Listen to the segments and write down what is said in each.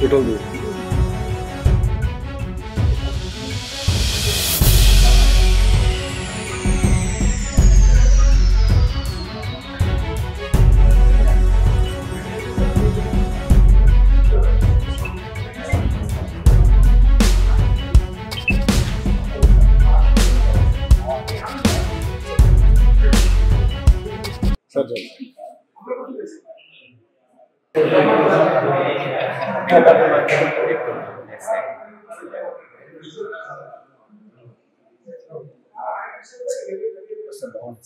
ఫోటోలు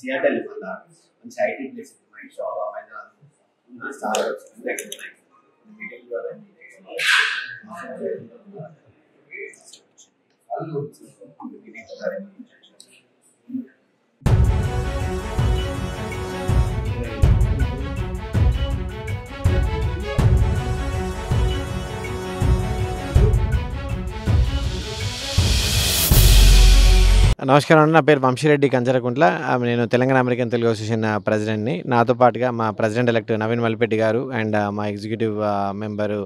Seattle మంచి IT place startups నమస్కారం అండి. నా పేరు వంశీరెడ్డి కంచరకుంట్ల. నేను తెలంగాణ అమెరికన్ తెలుగు అసోసియేషన్ ప్రెసిడెంట్ని. నాతో పాటుగా మా ప్రెసిడెంట్ ఎలెక్ట్ నవీన్ మల్లిపెట్టి గారు అండ్ మా ఎగ్జిక్యూటివ్ మెంబరు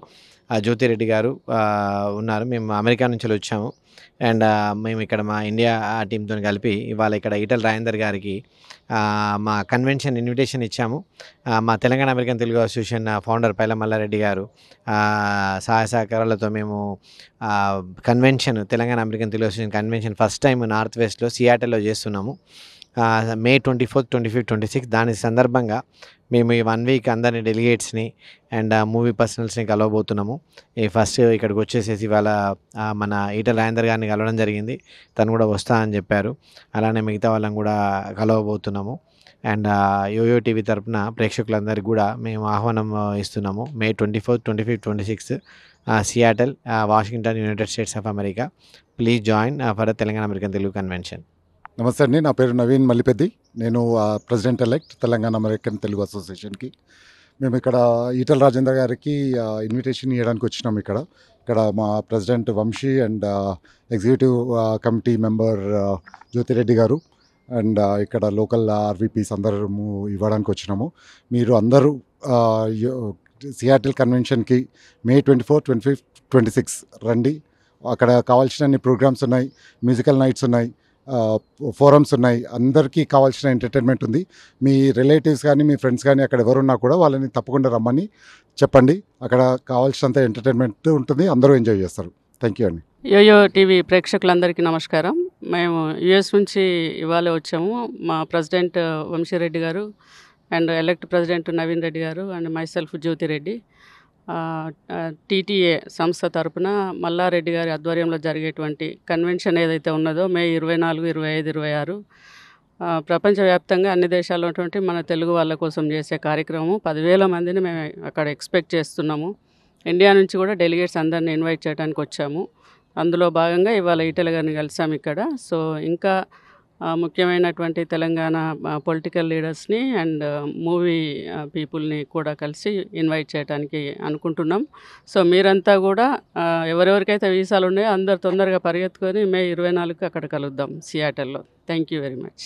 జ్యోతిరెడ్డి గారు ఉన్నారు. మేము అమెరికా నుంచి వచ్చాము అండ్ మేము ఇక్కడ మా ఇండియా టీంతో కలిపి ఇవాళ ఇక్కడ ఈటెల రాజేందర్ గారికి మా కన్వెన్షన్ ఇన్విటేషన్ ఇచ్చాము. మా Telangana American Telugu association founder Paila Mallareddy గారు సహాయ సహకారాలతో మేము convention Telangana American Telugu association convention first time north వెస్ట్లో సియాటల్లో చేస్తున్నాము. May 24th, 25th, 26th దాని సందర్భంగా మేము ఈ 1 వీక్ అందరినీ డెలిగేట్స్ని అండ్ మూవీ పర్సనల్స్ని కలవబోతున్నాము. ఈ ఫస్ట్ ఇక్కడికి వచ్చేసేసి ఇవాళ మన ఈటెల రాజేందర్ గారిని కలవడం జరిగింది. తను కూడా వస్తా అని చెప్పారు. అలానే మిగతా వాళ్ళని కూడా కలవబోతున్నాము. అండ్ యోయో టీవీ తరఫున ప్రేక్షకులందరికీ కూడా మేము ఆహ్వానం ఇస్తున్నాము. May 24th, 25th, 26th Seattle, Washington, United States of America. Please join for Telangana American Telugu convention. Namaste అండి, నా పేరు నవీన్ మల్లిపెద్ది. నేను president elect Telangana American Telugu అసోసియేషన్కి. మేము ఇక్కడ ఈటెల రాజేందర్ గారికి ఇన్విటేషన్ ఇవ్వడానికి వచ్చినాం. ఇక్కడ మా president Vamshi and executive committee member Jyothireddy గారు అండ్ ఇక్కడ లోకల్ ఆర్వీపీస్ అందరూ ఇవ్వడానికి వచ్చినాము. మీరు అందరూ సియాటిల్ కన్వెన్షన్కి May 24, 25, 26 రండి. అక్కడ కావాల్సిన ప్రోగ్రామ్స్ ఉన్నాయి, మ్యూజికల్ నైట్స్ ఉన్నాయి, ఫోరమ్స్ ఉన్నాయి, అందరికీ కావాల్సిన ఎంటర్టైన్మెంట్ ఉంది. మీ రిలేటివ్స్ కానీ మీ ఫ్రెండ్స్ కానీ అక్కడ ఎవరున్నా కూడా వాళ్ళని తప్పకుండా రమ్మని చెప్పండి. అక్కడ కావాల్సినంత ఎంటర్టైన్మెంట్ ఉంటుంది, అందరూ ఎంజాయ్ చేస్తారు. థ్యాంక్ యూ అండి. యోయో టీవీ ప్రేక్షకులందరికీ నమస్కారం. మేము యుఎస్ నుంచి ఇవాళ వచ్చాము. మా ప్రెసిడెంట్ వంశీరెడ్డి గారు and elect president Naveen Reddy గారు అండ్ మైసెల్ఫ్ జ్యోతిరెడ్డి, టీటీఏ సంస్థ తరపున మల్లారెడ్డి గారి ఆధ్వర్యంలో జరిగేటువంటి కన్వెన్షన్ ఏదైతే ఉన్నదో May 24, 25, 26 ప్రపంచవ్యాప్తంగా అన్ని దేశాల్లో ఉన్నటువంటి మన తెలుగు వాళ్ళ కోసం చేసే కార్యక్రమం 10,000 మందిని మేము అక్కడ ఎక్స్పెక్ట్ చేస్తున్నాము. ఇండియా నుంచి కూడా డెలిగేట్స్ అందరిని ఇన్వైట్ చేయడానికి వచ్చాము. అందులో భాగంగా ఇవాళ ఈటెల గారిని కలిసాము ఇక్కడ. సో ఇంకా ముఖ్యమైనటువంటి తెలంగాణ పొలిటికల్ లీడర్స్ని అండ్ మూవీ పీపుల్ని కూడా కలిసి ఇన్వైట్ చేయడానికి అనుకుంటున్నాం. సో మీరంతా కూడా ఎవరెవరికైతే వీసాలు ఉన్నాయో అందరు తొందరగా పరిగెత్తుకొని May 24 అక్కడ కలుద్దాం సియాటల్లో. Thank you very much.